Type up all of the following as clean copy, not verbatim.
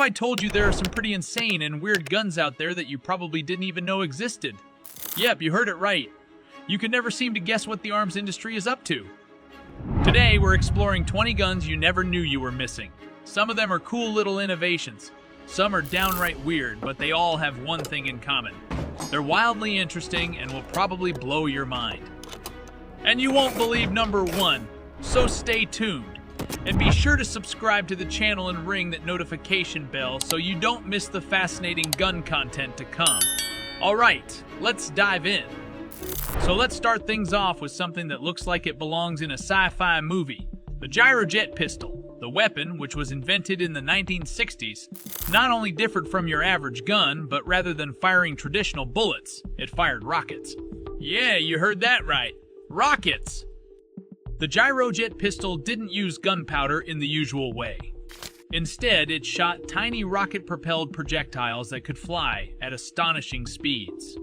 if I told you there are some pretty insane and weird guns out there that you probably didn't even know existed? Yep, you heard it right. You can never seem to guess what the arms industry is up to. Today, we're exploring 20 guns you never knew you were missing. Some of them are cool little innovations. Some are downright weird, but they all have one thing in common. They're wildly interesting and will probably blow your mind. And you won't believe number one, so stay tuned. And be sure to subscribe to the channel and ring that notification bell so you don't miss the fascinating gun content to come. Alright, let's dive in. So let's start things off with something that looks like it belongs in a sci-fi movie. The Gyrojet Pistol, the weapon which was invented in the 1960s, not only differed from your average gun, but rather than firing traditional bullets, it fired rockets. Yeah, you heard that right. Rockets! The Gyrojet pistol didn't use gunpowder in the usual way. Instead, it shot tiny rocket-propelled projectiles that could fly at astonishing speeds.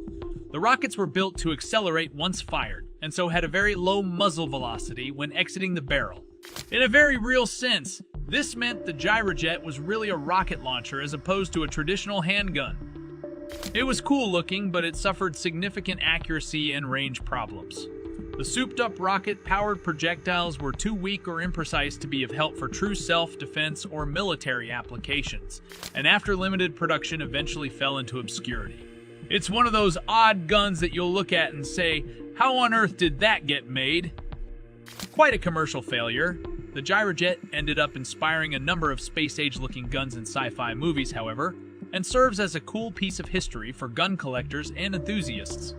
The rockets were built to accelerate once fired, and so had a very low muzzle velocity when exiting the barrel. In a very real sense, this meant the Gyrojet was really a rocket launcher as opposed to a traditional handgun. It was cool looking, but it suffered significant accuracy and range problems. The souped-up rocket-powered projectiles were too weak or imprecise to be of help for true self-defense or military applications, and after limited production eventually fell into obscurity. It's one of those odd guns that you'll look at and say, how on earth did that get made? Quite a commercial failure. The Gyrojet ended up inspiring a number of space-age looking guns in sci-fi movies, however, and serves as a cool piece of history for gun collectors and enthusiasts.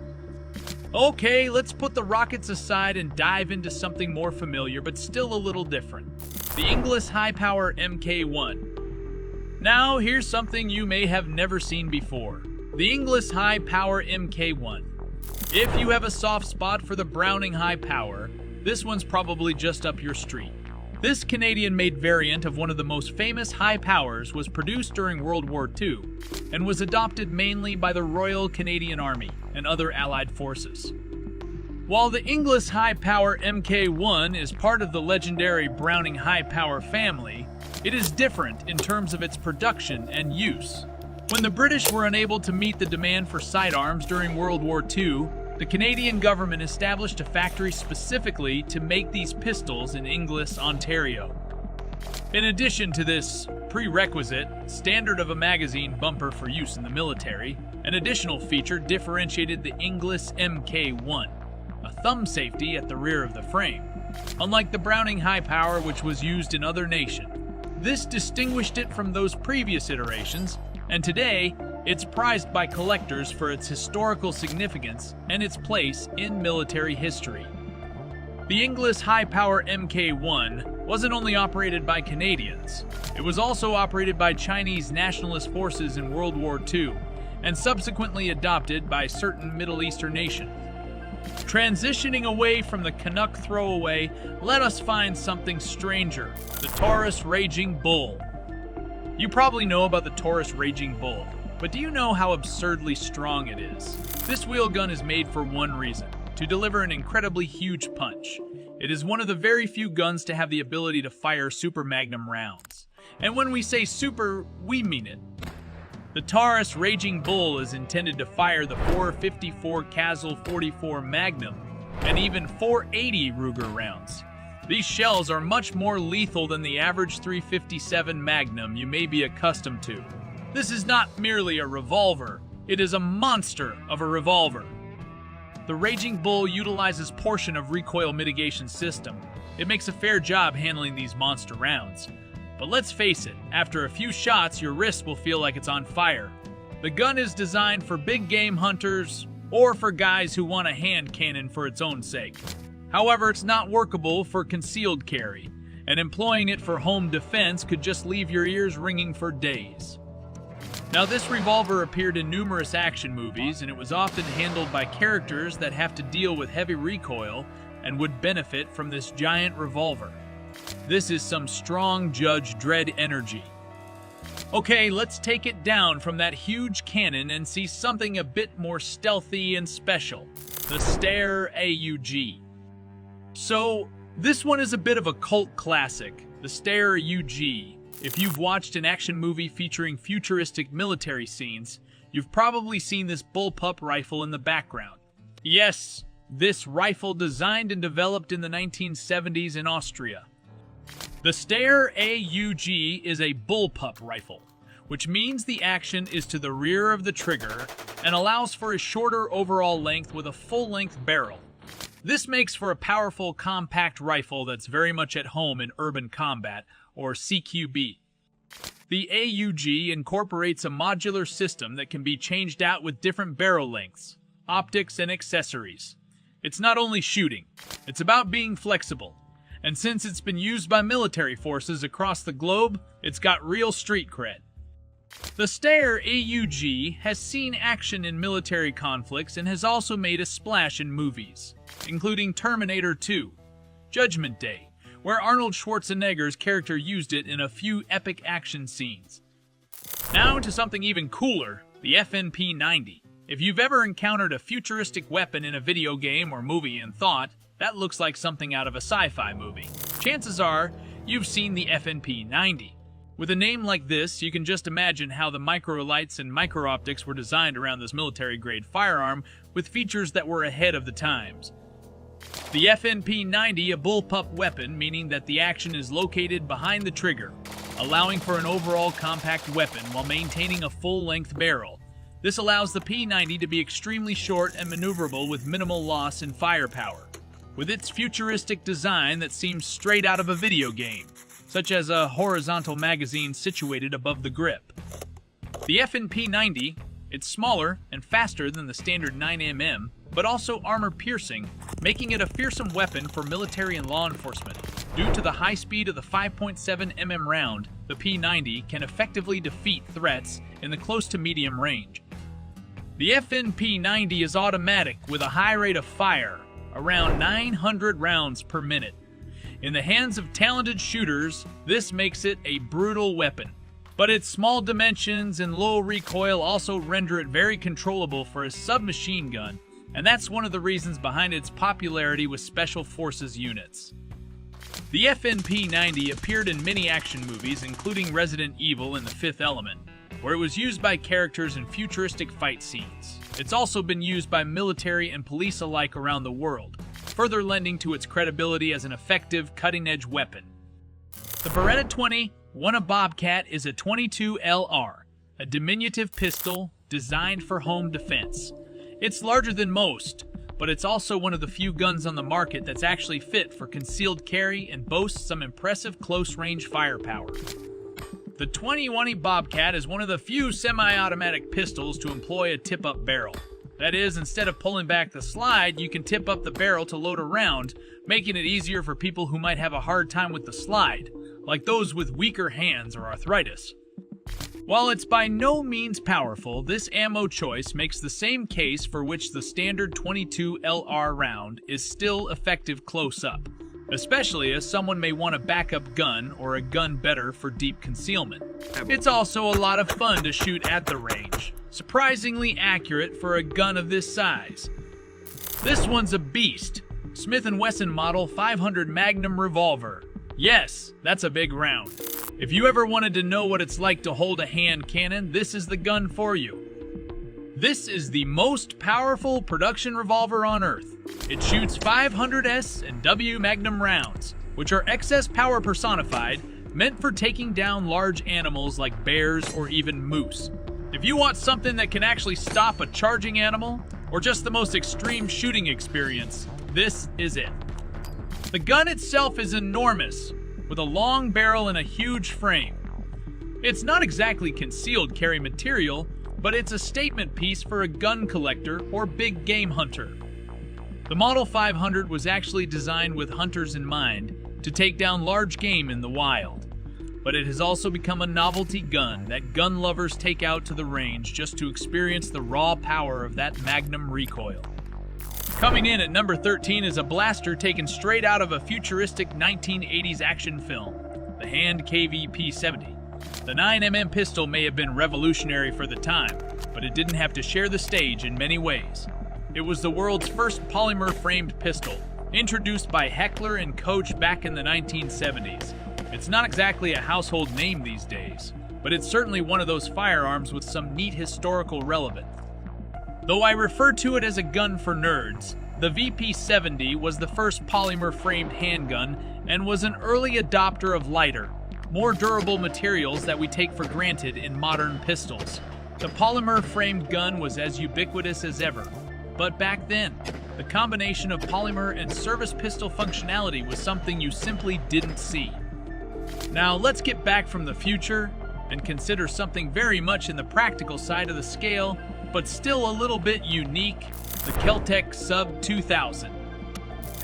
Okay, let's put the rockets aside and dive into something more familiar but still a little different. The Inglis High-Power MK1. Now, here's something you may have never seen before. The Inglis High-Power MK1. If you have a soft spot for the Browning High-Power, this one's probably just up your street. This Canadian-made variant of one of the most famous high-powers was produced during World War II and was adopted mainly by the Royal Canadian Army and other Allied forces. While the Inglis High-Power MK1 is part of the legendary Browning High-Power family, it is different in terms of its production and use. When the British were unable to meet the demand for sidearms during World War II, the Canadian government established a factory specifically to make these pistols in Inglis, Ontario. In addition to this prerequisite, standard of a magazine bumper for use in the military, an additional feature differentiated the Inglis MK1, a thumb safety at the rear of the frame. Unlike the Browning High-Power, which was used in other nations, this distinguished it from those previous iterations, and today, it's prized by collectors for its historical significance and its place in military history. The Inglis High-Power MK1 wasn't only operated by Canadians, it was also operated by Chinese nationalist forces in World War II, and subsequently adopted by certain Middle Eastern nations. Transitioning away from the Canuck throwaway, let us find something stranger, the Taurus Raging Bull. You probably know about the Taurus Raging Bull, but do you know how absurdly strong it is? This wheel gun is made for one reason, to deliver an incredibly huge punch. It is one of the very few guns to have the ability to fire super magnum rounds. And when we say super, we mean it. The Taurus Raging Bull is intended to fire the 454 Castle 44 Magnum and even 480 Ruger rounds. These shells are much more lethal than the average 357 Magnum you may be accustomed to. This is not merely a revolver, it is a monster of a revolver. The Raging Bull utilizes portion of recoil mitigation system. It makes a fair job handling these monster rounds. But let's face it, after a few shots, your wrist will feel like it's on fire. The gun is designed for big game hunters or for guys who want a hand cannon for its own sake. However, it's not workable for concealed carry, and employing it for home defense could just leave your ears ringing for days. Now, this revolver appeared in numerous action movies, and it was often handled by characters that have to deal with heavy recoil and would benefit from this giant revolver. This is some strong Judge Dredd energy. Okay, let's take it down from that huge cannon and see something a bit more stealthy and special. The Steyr AUG. So, this one is a bit of a cult classic, the Steyr AUG. If you've watched an action movie featuring futuristic military scenes, you've probably seen this bullpup rifle in the background. Yes, this rifle designed and developed in the 1970s in Austria. The Steyr AUG is a bullpup rifle, which means the action is to the rear of the trigger and allows for a shorter overall length with a full-length barrel. This makes for a powerful, compact rifle that's very much at home in urban combat, or CQB. The AUG incorporates a modular system that can be changed out with different barrel lengths, optics, and accessories. It's not only shooting, it's about being flexible. And since it's been used by military forces across the globe, it's got real street cred. The Steyr AUG has seen action in military conflicts and has also made a splash in movies, including Terminator 2, Judgment Day, where Arnold Schwarzenegger's character used it in a few epic action scenes. Now to something even cooler, the FNP90. If you've ever encountered a futuristic weapon in a video game or movie and thought, that looks like something out of a sci-fi movie, chances are you've seen the FNP90. With a name like this, you can just imagine how the microlights and micro-optics were designed around this military-grade firearm with features that were ahead of the times. The FNP90, a bullpup weapon, meaning that the action is located behind the trigger, allowing for an overall compact weapon while maintaining a full-length barrel. This allows the P90 to be extremely short and maneuverable with minimal loss in firepower, with its futuristic design that seems straight out of a video game, such as a horizontal magazine situated above the grip. The FNP90, it's smaller and faster than the standard 9mm, but also armor-piercing, making it a fearsome weapon for military and law enforcement. Due to the high speed of the 5.7mm round, the P90 can effectively defeat threats in the close to medium range. The FNP90 is automatic with a high rate of fire, around 900 rounds per minute. In the hands of talented shooters, this makes it a brutal weapon. But its small dimensions and low recoil also render it very controllable for a submachine gun, and that's one of the reasons behind its popularity with Special Forces units. The FNP90 appeared in many action movies, including Resident Evil and The Fifth Element, where it was used by characters in futuristic fight scenes. It's also been used by military and police alike around the world, further lending to its credibility as an effective, cutting-edge weapon. The Beretta 20, won a Bobcat, is a .22 LR, a diminutive pistol designed for home defense. It's larger than most, but it's also one of the few guns on the market that's actually fit for concealed carry and boasts some impressive close-range firepower. The 2020 Bobcat is one of the few semi-automatic pistols to employ a tip-up barrel. That is, instead of pulling back the slide, you can tip up the barrel to load a round, making it easier for people who might have a hard time with the slide, like those with weaker hands or arthritis. While it's by no means powerful, this ammo choice makes the same case for which the standard .22 LR round is still effective close-up, especially as someone may want a backup gun or a gun better for deep concealment. It's also a lot of fun to shoot at the range, surprisingly accurate for a gun of this size. This one's a beast, Smith & Wesson Model 500 Magnum Revolver. Yes, that's a big round. If you ever wanted to know what it's like to hold a hand cannon, this is the gun for you. This is the most powerful production revolver on Earth. It shoots 500S and W Magnum rounds, which are excess power personified, meant for taking down large animals like bears or even moose. If you want something that can actually stop a charging animal, or just the most extreme shooting experience, this is it. The gun itself is enormous, with a long barrel and a huge frame. It's not exactly concealed carry material, but it's a statement piece for a gun collector or big game hunter. The Model 500 was actually designed with hunters in mind to take down large game in the wild, but it has also become a novelty gun that gun lovers take out to the range just to experience the raw power of that Magnum recoil. Coming in at number 13 is a blaster taken straight out of a futuristic 1980s action film, the H&K VP70. The 9mm pistol may have been revolutionary for the time, but it didn't have to share the stage in many ways. It was the world's first polymer-framed pistol, introduced by Heckler & Koch back in the 1970s. It's not exactly a household name these days, but it's certainly one of those firearms with some neat historical relevance. Though I refer to it as a gun for nerds, the VP70 was the first polymer-framed handgun and was an early adopter of lighter, more durable materials that we take for granted in modern pistols. The polymer-framed gun was as ubiquitous as ever, but back then, the combination of polymer and service pistol functionality was something you simply didn't see. Now let's get back from the future and consider something very much in the practical side of the scale, but still a little bit unique, the Kel-Tec Sub-2000.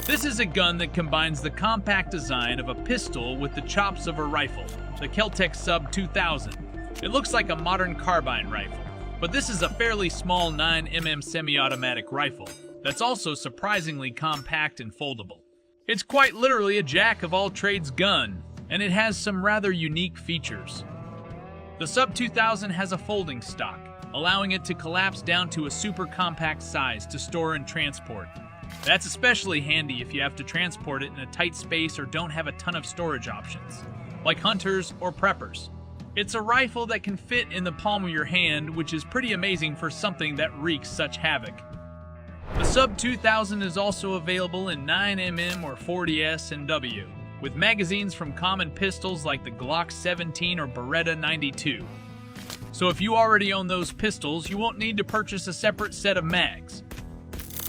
This is a gun that combines the compact design of a pistol with the chops of a rifle, the Kel-Tec Sub-2000. It looks like a modern carbine rifle, but this is a fairly small 9mm semi-automatic rifle that's also surprisingly compact and foldable. It's quite literally a jack-of-all-trades gun, and it has some rather unique features. The Sub-2000 has a folding stock, allowing it to collapse down to a super compact size to store and transport. That's especially handy if you have to transport it in a tight space or don't have a ton of storage options, like hunters or preppers. It's a rifle that can fit in the palm of your hand, which is pretty amazing for something that wreaks such havoc. The Sub-2000 is also available in 9mm or 40S and W, with magazines from common pistols like the Glock 17 or Beretta 92. So if you already own those pistols, you won't need to purchase a separate set of mags.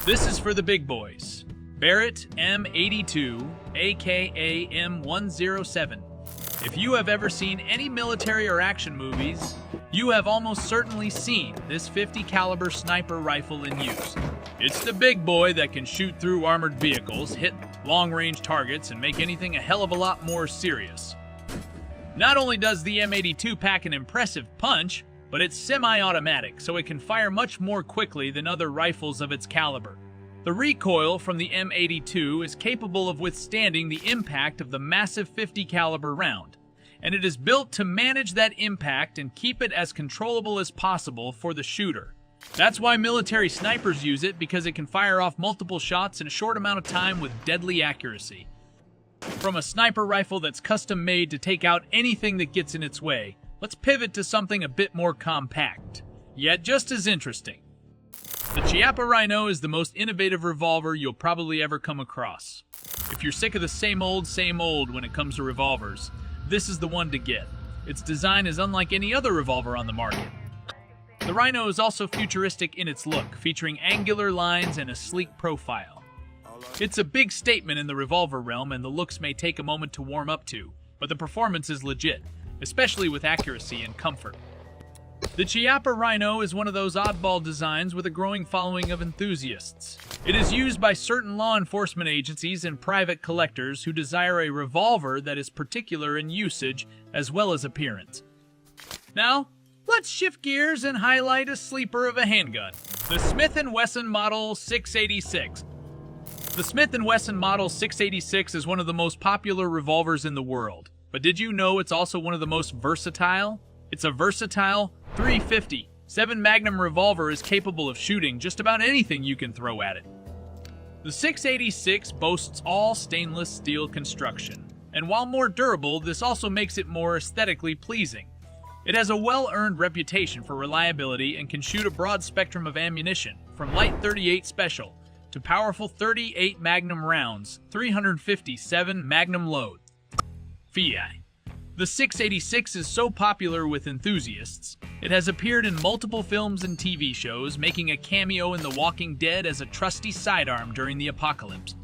This is for the big boys. Barrett M82, aka M107. If you have ever seen any military or action movies, you have almost certainly seen this 50 caliber sniper rifle in use. It's the big boy that can shoot through armored vehicles, hit long-range targets, and make anything a hell of a lot more serious. Not only does the M82 pack an impressive punch, but it's semi-automatic, so it can fire much more quickly than other rifles of its caliber. The recoil from the M82 is capable of withstanding the impact of the massive 50 caliber round, and it is built to manage that impact and keep it as controllable as possible for the shooter. That's why military snipers use it, because it can fire off multiple shots in a short amount of time with deadly accuracy. From a sniper rifle that's custom made to take out anything that gets in its way, let's pivot to something a bit more compact, yet just as interesting. The Chiappa Rhino is the most innovative revolver you'll probably ever come across. If you're sick of the same old when it comes to revolvers, this is the one to get. Its design is unlike any other revolver on the market. The Rhino is also futuristic in its look, featuring angular lines and a sleek profile. It's a big statement in the revolver realm, and the looks may take a moment to warm up to, but the performance is legit, especially with accuracy and comfort. The Chiappa Rhino is one of those oddball designs with a growing following of enthusiasts. It is used by certain law enforcement agencies and private collectors who desire a revolver that is particular in usage as well as appearance. Now, let's shift gears and highlight a sleeper of a handgun, the Smith & Wesson Model 686. The Smith & Wesson Model 686 is one of the most popular revolvers in the world, but did you know it's also one of the most versatile? It's a versatile .350 7 Magnum revolver is capable of shooting just about anything you can throw at it. The 686 boasts all stainless steel construction, and while more durable, this also makes it more aesthetically pleasing. It has a well-earned reputation for reliability and can shoot a broad spectrum of ammunition, from light .38 Special to powerful .38 Magnum rounds, 357 Magnum load. FEI. The 686 is so popular with enthusiasts, it has appeared in multiple films and TV shows, making a cameo in The Walking Dead as a trusty sidearm during the apocalypse.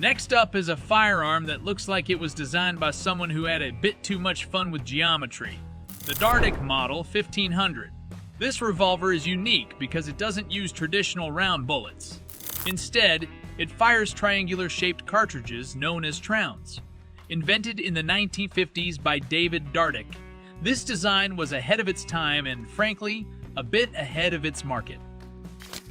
Next up is a firearm that looks like it was designed by someone who had a bit too much fun with geometry. The Dardick Model 1500. This revolver is unique because it doesn't use traditional round bullets. Instead, it fires triangular-shaped cartridges known as Trounds. Invented in the 1950s by David Dardick, this design was ahead of its time and, frankly, a bit ahead of its market.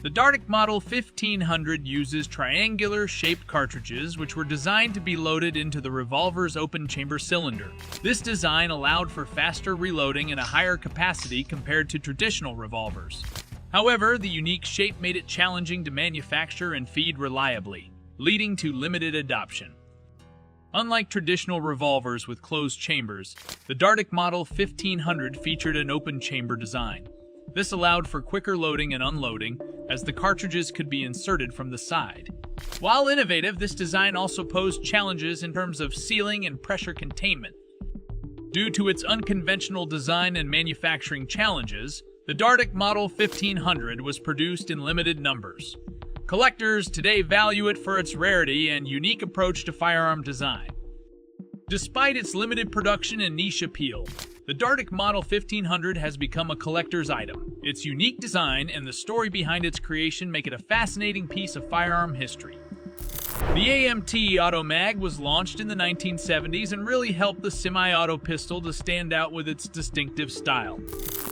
The Dardick Model 1500 uses triangular-shaped cartridges which were designed to be loaded into the revolver's open-chamber cylinder. This design allowed for faster reloading and a higher capacity compared to traditional revolvers. However, the unique shape made it challenging to manufacture and feed reliably, leading to limited adoption. Unlike traditional revolvers with closed chambers, the Dardick Model 1500 featured an open chamber design. This allowed for quicker loading and unloading, as the cartridges could be inserted from the side. While innovative, this design also posed challenges in terms of sealing and pressure containment. Due to its unconventional design and manufacturing challenges, the Dardick Model 1500 was produced in limited numbers. Collectors today value it for its rarity and unique approach to firearm design. Despite its limited production and niche appeal, the Dardick Model 1500 has become a collector's item. Its unique design and the story behind its creation make it a fascinating piece of firearm history. The AMT AutoMag was launched in the 1970s and really helped the semi-auto pistol to stand out with its distinctive style.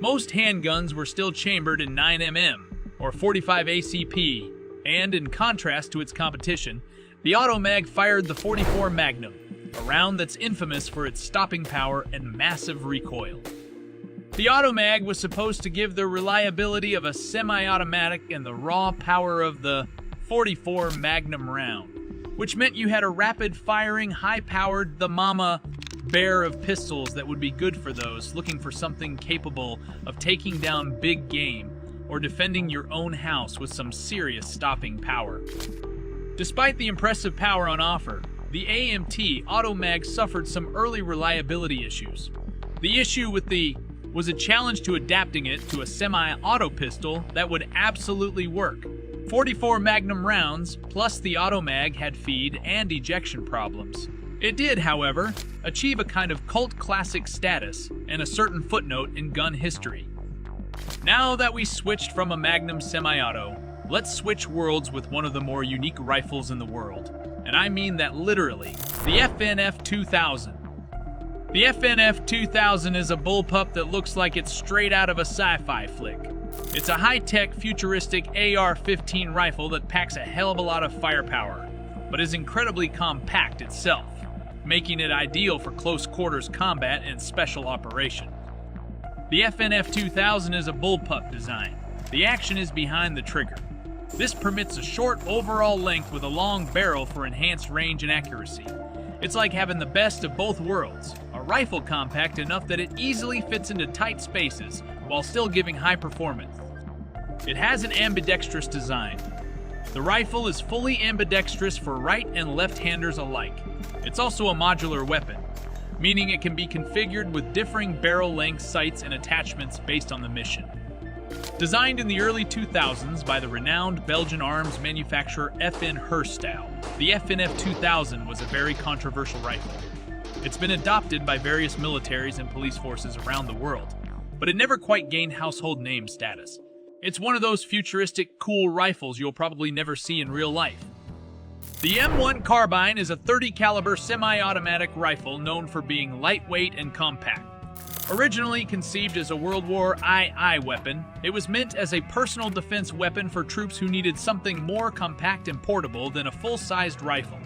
Most handguns were still chambered in 9mm, or 45 ACP, and in contrast to its competition, the AutoMag fired the 44 Magnum, a round that's infamous for its stopping power and massive recoil. The AutoMag was supposed to give the reliability of a semi-automatic and the raw power of the 44 Magnum round, which meant you had a rapid-firing, high-powered, the mama bear of pistols that would be good for those looking for something capable of taking down big game or defending your own house with some serious stopping power. Despite the impressive power on offer, the AMT AutoMag suffered some early reliability issues. The issue was a challenge to adapting it to a semi-auto pistol that would absolutely work. 44 Magnum rounds plus the AutoMag had feed and ejection problems. It did, however, achieve a kind of cult classic status and a certain footnote in gun history. Now that we switched from a Magnum semi-auto, let's switch worlds with one of the more unique rifles in the world. And I mean that literally, the FNF 2000. The FNF 2000 is a bullpup that looks like it's straight out of a sci-fi flick. It's a high-tech, futuristic AR-15 rifle that packs a hell of a lot of firepower, but is incredibly compact itself, making it ideal for close-quarters combat and special operation. The FNF 2000 is a bullpup design. The action is behind the trigger. This permits a short overall length with a long barrel for enhanced range and accuracy. It's like having the best of both worlds, a rifle compact enough that it easily fits into tight spaces while still giving high performance. It has an ambidextrous design. The rifle is fully ambidextrous for right and left-handers alike. It's also a modular weapon, meaning it can be configured with differing barrel lengths, sights, and attachments based on the mission. Designed in the early 2000s by the renowned Belgian arms manufacturer FN Herstal, the FNF 2000 was a very controversial rifle. It's been adopted by various militaries and police forces around the world, but it never quite gained household name status. It's one of those futuristic, cool rifles you'll probably never see in real life. The M1 Carbine is a .30 caliber semi-automatic rifle known for being lightweight and compact. Originally conceived as a World War II weapon, it was meant as a personal defense weapon for troops who needed something more compact and portable than a full-sized rifle.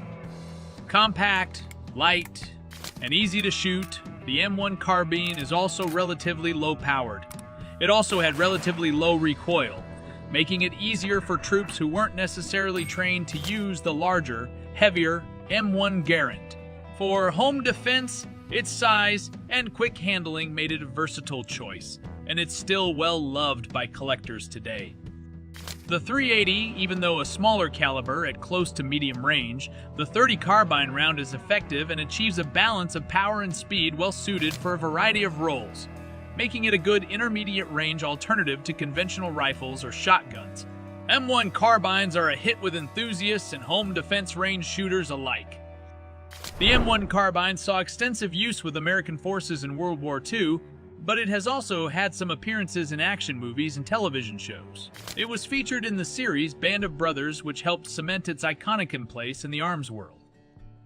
Compact, light, and easy to shoot, the M1 Carbine is also relatively low-powered. It also had relatively low recoil, making it easier for troops who weren't necessarily trained to use the larger, heavier M1 Garand. For home defense, its size and quick handling made it a versatile choice, and it's still well loved by collectors today. The .380, even though a smaller caliber at close to medium range, the .30 carbine round is effective and achieves a balance of power and speed well suited for a variety of roles, making it a good intermediate range alternative to conventional rifles or shotguns. M1 carbines are a hit with enthusiasts and home defense range shooters alike. The M1 Carbine saw extensive use with American forces in World War II, but it has also had some appearances in action movies and television shows. It was featured in the series Band of Brothers, which helped cement its iconic place in the arms world.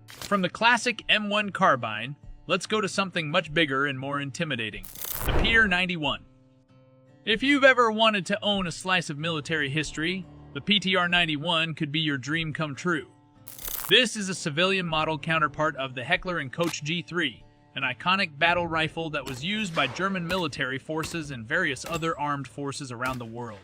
From the classic M1 Carbine, let's go to something much bigger and more intimidating, the PTR-91. If you've ever wanted to own a slice of military history, the PTR-91 could be your dream come true. This is a civilian model counterpart of the Heckler & Koch G3, an iconic battle rifle that was used by German military forces and various other armed forces around the world.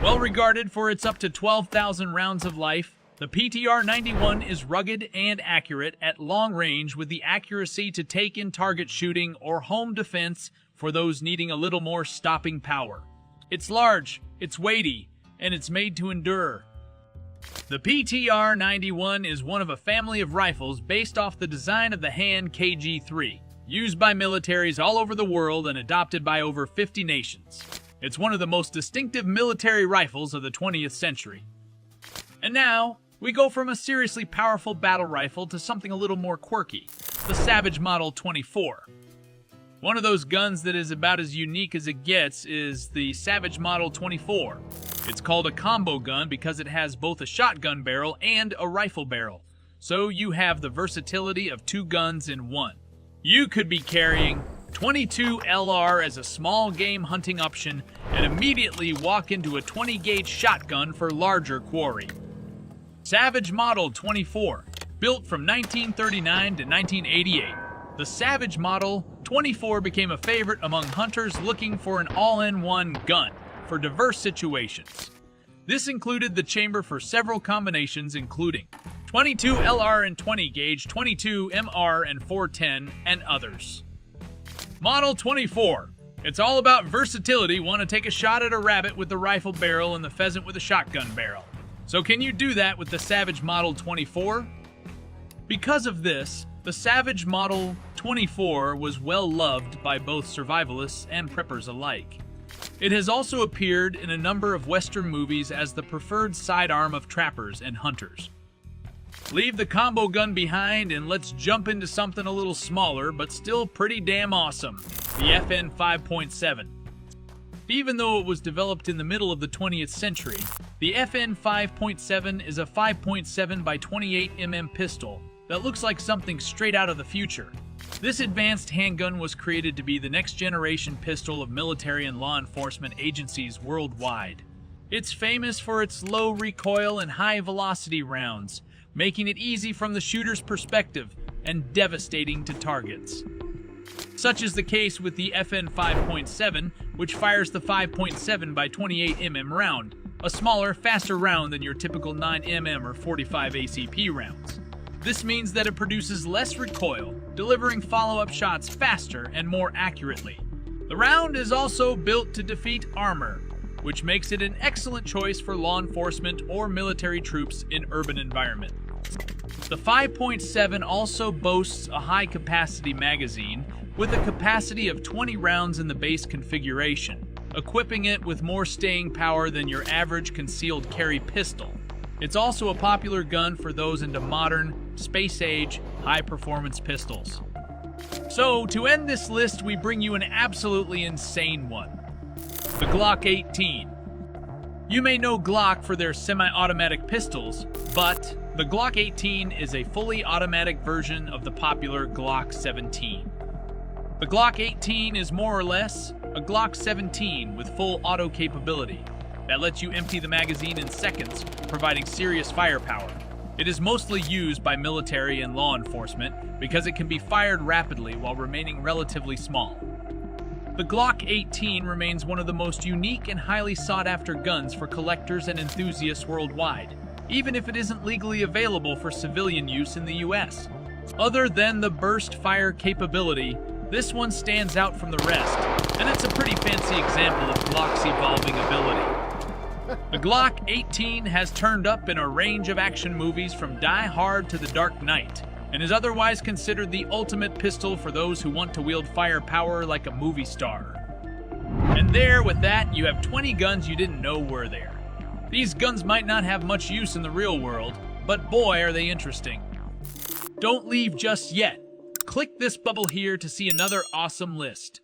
Well regarded for its up to 12,000 rounds of life, The PTR-91 is rugged and accurate at long range with the accuracy to take in target shooting or home defense for those needing a little more stopping power. It's large, it's weighty, and it's made to endure. The PTR-91 is one of a family of rifles based off the design of the hand KG-3, used by militaries all over the world and adopted by over 50 nations. It's one of the most distinctive military rifles of the 20th century. And now, we go from a seriously powerful battle rifle to something a little more quirky, the Savage Model 24. One of those guns that is about as unique as it gets is the Savage Model 24. It's called a combo gun because it has both a shotgun barrel and a rifle barrel, so you have the versatility of two guns in one. You could be carrying 22 LR as a small game hunting option and immediately walk into a 20-gauge shotgun for larger quarry. Savage Model 24, built from 1939 to 1988. The Savage Model 24 became a favorite among hunters looking for an all-in-one gun for diverse situations. This included the chamber for several combinations including 22 LR and 20 gauge, 22 MR and 410, and others. Model 24. It's all about versatility. Want to take a shot at a rabbit with the rifle barrel and the pheasant with a shotgun barrel. So can you do that with the Savage Model 24? Because of this, the Savage Model 24 was well loved by both survivalists and preppers alike. It has also appeared in a number of Western movies as the preferred sidearm of trappers and hunters. Leave the combo gun behind and let's jump into something a little smaller but still pretty damn awesome, the FN 5.7. Even though it was developed in the middle of the 20th century, the FN 5.7 is a 5.7 by 28 mm pistol that looks like something straight out of the future. This advanced handgun was created to be the next generation pistol of military and law enforcement agencies worldwide. It's famous for its low recoil and high velocity rounds, making it easy from the shooter's perspective and devastating to targets. Such is the case with the FN 5.7, which fires the 5.7 by 28 mm round, a smaller, faster round than your typical 9 mm or 45 ACP rounds. This means that it produces less recoil, delivering follow-up shots faster and more accurately. The round is also built to defeat armor, which makes it an excellent choice for law enforcement or military troops in urban environments. The 5.7 also boasts a high-capacity magazine with a capacity of 20 rounds in the base configuration, equipping it with more staying power than your average concealed carry pistol. It's also a popular gun for those into modern, space-age, high-performance pistols. So, to end this list, we bring you an absolutely insane one. The Glock 18. You may know Glock for their semi-automatic pistols, but the Glock 18 is a fully automatic version of the popular Glock 17. The Glock 18 is more or less a Glock 17 with full auto capability that lets you empty the magazine in seconds, providing serious firepower. It is mostly used by military and law enforcement because it can be fired rapidly while remaining relatively small. The Glock 18 remains one of the most unique and highly sought-after guns for collectors and enthusiasts worldwide, even if it isn't legally available for civilian use in the US. Other than the burst fire capability, this one stands out from the rest, and it's a pretty fancy example of Glock's evolving ability. The Glock 18 has turned up in a range of action movies from Die Hard to The Dark Knight, and is otherwise considered the ultimate pistol for those who want to wield firepower like a movie star. And there, with that, you have 20 guns you didn't know were there. These guns might not have much use in the real world, but boy are they interesting. Don't leave just yet. Click this bubble here to see another awesome list.